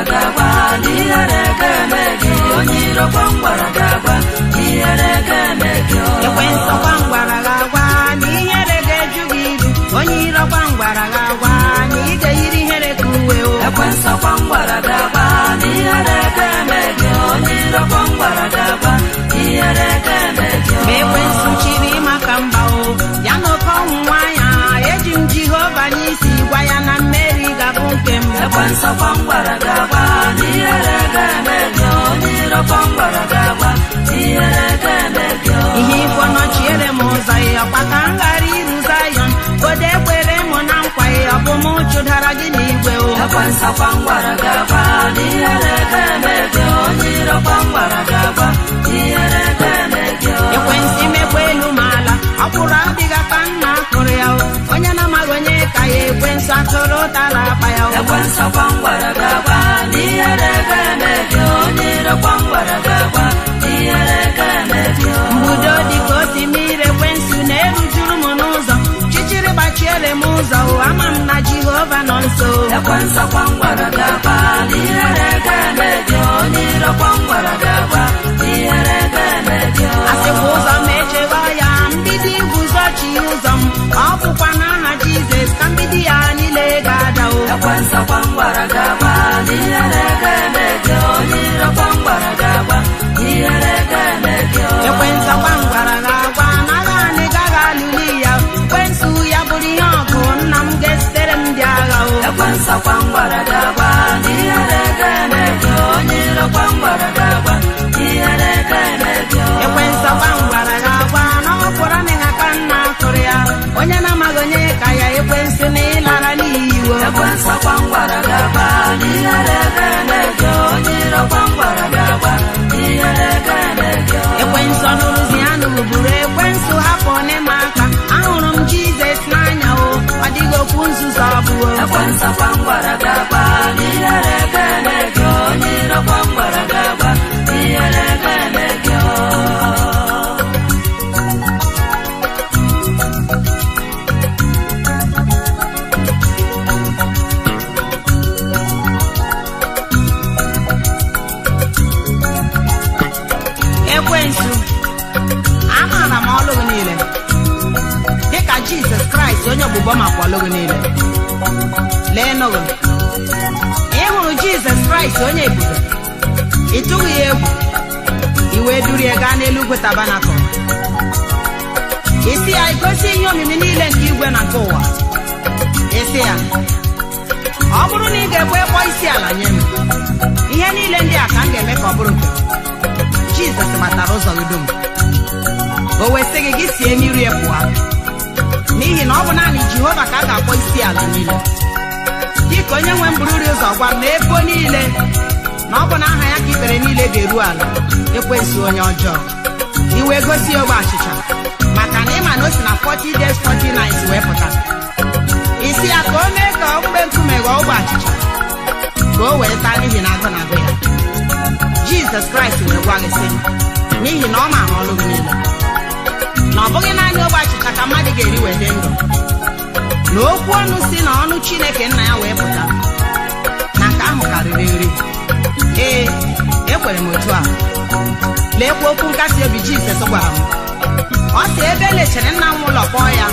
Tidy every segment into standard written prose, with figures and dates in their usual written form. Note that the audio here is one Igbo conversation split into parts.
gagwa n'ihere ga-eme gị onye iro gwangwara gagwa n'ihere ga-eme gị ekwensu gwangwara gagwa n'ihere ga-eju gị iru onye iro gwangwara gagwa na ị ga-eyiri ihere ka uwe o ekwensu gwangwara gagwa n'ihere ga-eme gị onye iro gwangwara gagwa n'ihere ga-eme gị ma ekwensu chiri maka mba o ya na oke ọnwụ nwanya eji m Jehova n'isi gwa ya na mmeri ga-abụ nke m ekwensu gwangwara gagwa n'ihere ga-eme gị onye iro gwangwara gagwa n'ihere ga-eme gị ihe ifo nọchiere m ụzọ ya ọkwa ka m ghara iru Zayọn godo ekwere m na nkwa ya ọ bụ m chụdara gị n'igwe o ekwensu gwangwara gagwa n'ihere ga-eme gị onye iro gwangwara gagwa n'ihere ga-eme gị ekwensu imekwa elu ma ala ọ kwụrụ adịghị ka nna kụrụ ya o onye na-amaghị onye ka ya ekwensu atụrụ ụtara akpa ya o ekwensu gwangwara gagwa n'ihere ga-eme gị onye iro gwangwara gagwa n'ihere ga-eme gị mbudo dịka osimiri ekwensu na-erujuru m n'ụzọ chichiri gbachiere m ụzọ o ama m na Jehova nọ nso ekwensu gwangwara gagwa n'ihere ga-eme gị onye iro gwangwara gagwa n'ihere ga-eme gị asịkwa ụzọ m echegha ya mgbidi guzochi ụzọ m ọ bụkwa n'aha Jizọs ka mgbidi ya niile ga-ada o ekwensu gwangwara gagwa n'ihere ga-eme gị onye iro gwangwara gagwa n'ihere ga-eme gị ekwensu gwangwara gagwa n'agha anyị gaghị alụli ya ekwensu ya bụrụ ihe ọgụ nna m ga-esitere m ndị agha o ekwensu gwangwara gagwa n'ihere ga-eme gị onye iro gwangwara gagwa n'ihere ga-eme gị ekwensu gwangwara gagwa na ọ kwụrụ anịga ka nna kụrụ ya onye na-amaghị onye ka ya ekwensu na ịlara n'iyi ekwensu gwangwara gagwa n'ihere ga-eme gị onye iro gwangwara gagwa n'ihere ga-eme gị ekwensu ọnụrụzi ya n'uburu ekwensu hapụ n'ịma aka ahụrụ m Jizọs n'anya o ọ dịghị okwu nzuzo ọbụo ekwensu gwangwara gagwa n'ihere ga-eme gị onye iro gwangwara gagwa n'ihere ga-eme gị ekwensu amaara m ọlụ gị niile dịka Jizọs Kraịst onye ọgbụgbọ makwa ọlụ gị niile lee nụgụ ị hụrụ Jizọs Kraịst onye ebube ị tụghị ya egwu i wee duru ya gaa n'eluigwe tabanakụl isi ya igosi ihe omimi niile nke igwe na nke ụwa isi ya ọ bụrụ na ị ga-ekwe kpọọ isi ala nye m ihe niile ndị a ka m ga-eme ka ọ bụrụ nke Jizọs matara ụzọ gị dum o wee sị gị sie n'iru ya pụọ n'ihi na ọ bụ naanị Jehova ka a ga-akpọ isi ala niile dịka onye nwe m bururi ụzọ gwa m na ebo niile na ọ bụ na aha ya ka ikpere niile ga-eru ala ekwensu onye ọjọọ iwe gosi ogbe achịcha maka na ịma na o si na 40 days 40 nights wee pụta isi ya ka o mee ka ogbe nkume ghọọ ogbe achịcha ka o wee taa n'ihi na agụ na-agụ ya Jizọs Kraịst wee gwa gị sị n'ihi na ọ maara ọlụ gị niile na ọ bụghị naanị ogbe achịcha ka mmadụ ga-eri wee dị ndụ na okwu ọnụ si na ọnụ Chineke nna ya wee pụta na nke ahụ karịrị nri ee ekwere m otu a leekwa okwu nkasi obi Jizọs gwara m ọ sị ebe elechere nna m ụlọ kpọọ ya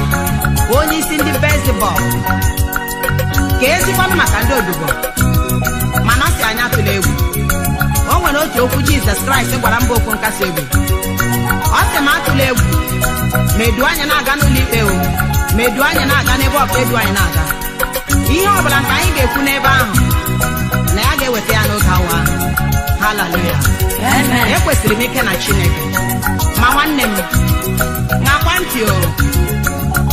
onye isi ndị Belzebub ka ezikwanụ maka ndị odibo mana ọ sị anyị atụla egwu o nwere otu okwu Jizọs Kraịst gwara mba okwu nkasi obi ọ sị m atụla egwu ma edu anyị na-aga n'ụlọ ikpe o ma edu anyị na-aga n'ebe ọbụla edu anyị na-aga ihe ọbụla nke anyị ga-ekwu n'ebe ahụ na ya ga-eweta ya n'oge awa ahụ haleluya ekwesịrị m ike na Chineke ma nwanne m ṅakwa ntị o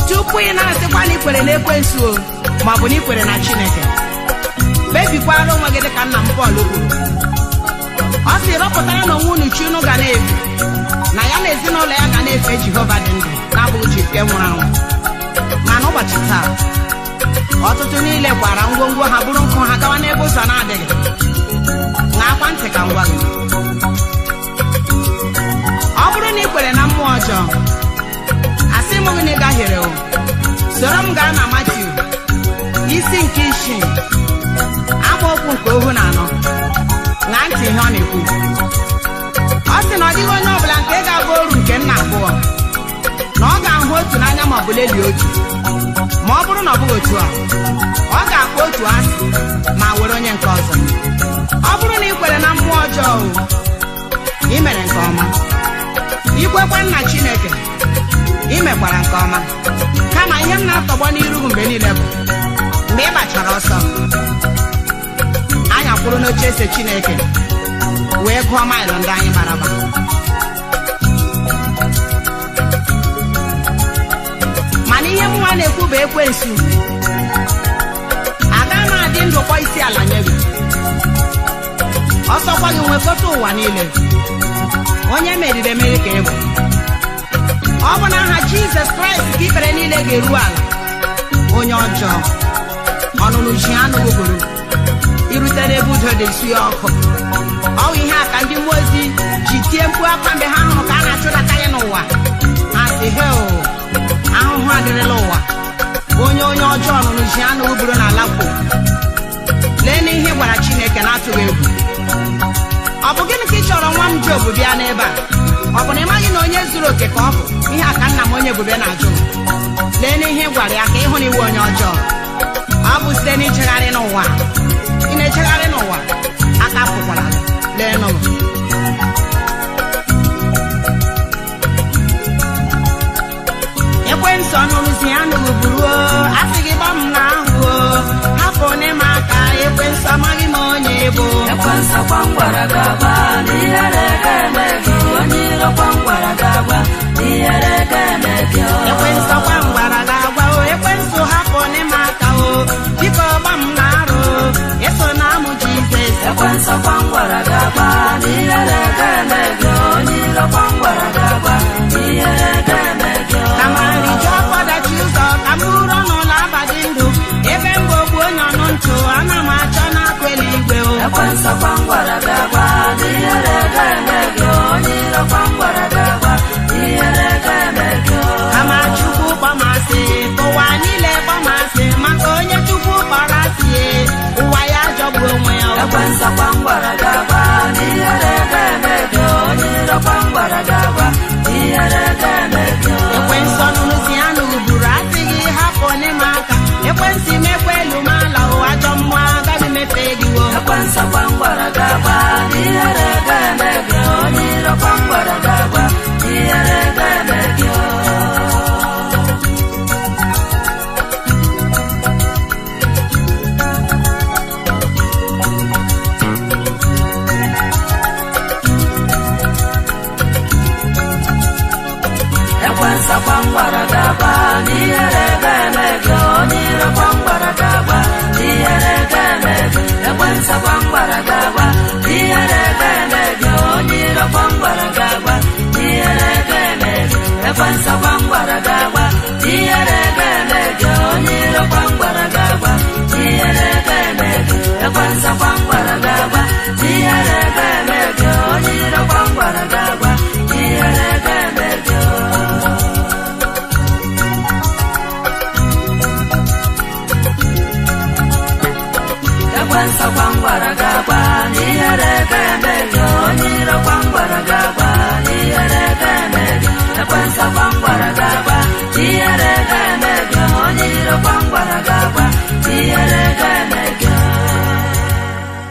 tupu ị na-asịkwa na ikwere na ekwensu o ma ọ bụ na ikwere na Chineke kpebikwara onwe gị dịka nna m Pọl kwuru ọ sị rọpụtara na onwe unu chi unu ga na-ebi na ya na ezinụlọ ya ga na-efe Jehova dị ndụ na-abụghị chi nke nwụrụ anwụ mana ụbọchị taa ọtụtụ niile kwara ngwongwo ha bụrụ nkụ ha gawa n'ebe ụzọ na-adịghị ṅakwa ntị ka ngwa gị ọ bụrụ na ị kwere na mmụọ ọjọọ asị m gị na ị gahiere o soro m gaa na Matiu isi nke 6 amaokwu nke 1 na 4 Chukwu. Ọ sị na ọ dịghị onye ọbụla nke ga-abụ oru nke nna abụọ, na ọ ga-ahụ otu n'anya ma ọ bụ lelie otu. Ma ọ bụrụ na ọ bụghị otu a, ọ ga-akpọ otu asị ma were onye nke ọzọ. Ọ bụrụ na ị kwere na mmụọ ọjọọ, ị mere nke ọma. Ikwekwa nna Chineke, ị mekwara nke ọma. Kama ihe m na-atọgbọ n'iru mgbe niile bụ mgbe ị gbachara ọsọ anya kwụrụ n'oche eze Chineke wee gụọ maịlụ ndị anyị maraba. Mana ihe nwa na-ekwu bụ ekwensu. Aga m adị ndụ kpọ isi ala nye gị, ọsọkwa gị nwekọta ụwa niile. Onye meriri emeri ka ị bụ. Ọ bụ n'aha Jizọs Kraịst ka ikpere niile ga-eru ala. Onye ọjọọ ọnụnụ ji anụ gụgụrụ irutere ebe udo dị isi ya ọkụ. Ọ bụ ihe a ka ndị mmụọ ozi ji tie mkpu akwa mgbe ha hụrụ ka a na-achụdata ya n'ụwa. Ha sị, he o, ahụhụ adịrịla ụwa onye ọjọọ ọnụnụ ji anụ gụgụrụ n'ala kwụ. Lee n'ihe gwara Chineke na-atụghị egwu. Ọ bụ gịnị ka ị chọrọ nwa m Job bịa n'ebe a? Ọ bụ na ị maghị na onye zuru oke ka ọ bụ? Ihe a ka nna m onye ebube na-ajụ m. Lee n'ihe gwara ya ka ịhụ na iwu onye ọjọọ. Ọ bụ site n'ijegharị n'ụwa. Ị na-ejegharị n'ụwa, aka pụkwara. Lee n'ụwa. Ekwensu ọnụrụzi ya nụrụburu, asị gị gbọ m n'ahụ, hapụ n'ime aka. Ekwensu amaghị m onye bụ. Ekwensu gwangwara gaba n'ihere ga-eme gị. Onye iro gwangwara gaba n'ihere ga-eme gị. Ekwensu gwangwara gaba, ekwensu hapụ n'ime aka. Biko gba m n'arụ, eso na amụ Jizọs. Ekwensu gwangwara gaba n'ihere ga-eme gị. Onye iro gwangwara gaba n'ihere ga-eme gị. Kama riju ọkọdachi ụzọ ka m bụrụ ọnụ na-abadị ndụ. Ebe mgbe ogbu onye ọnụ ntụ, ana m achọ n'akụ eluigwe. Ekwensu gwangwara gaba n'ihere ga-eme gị. Onye iro gwangwara gaba n'ihere ga-eme gị. Kama Chukwu kpọmasị, ụwa niile kpọmasị, maka onye Chukwu kpọrọ asị, ụwa ya jọgburu onwe ya. Ekwensu gwangwara gaba n'ihere ga-eme gị. Onye iro gwangwara gaba n'ihere ga-eme gị. Ekwensu ọnụnụzi ya nụrụburu, asị gị hapụ n'ime aka. Ekwensu imekwa elu ma ala, ajọ mmụọ agaghị mepe gị. Ekwensu gwangwara gaba n'ihere ga-eme gị. Onye iro gwangwara gaba n'ihere ga-eme gị. Ekwensu gwangwara gaba n'ihere ga-eme gị. Onye iro gwangwara gaba n'ihere ga-eme gị. Ekwensu gwangwara gaba n'ihere ga-eme gị. Onye iro gwangwara gaba n'ihere ga-eme gị. Ekwensu gwangwara gaba n'ihere ga-eme gị. Onye iro gwangwara gaba n'ihere ga-eme gị. Ekwensu gwangwara gaba n'ihere ga-eme gị. Onye iro gwangwara gaba n'ihere ga-eme gị. Ekwensu gwangwara gaba n'ihere ga-eme gị. Onye iro gwangwara gaba n'ihere ga-eme gị. Ekwensu gwangwara gaba n'ihere ga-eme gị. Onye iro gwangwara gaba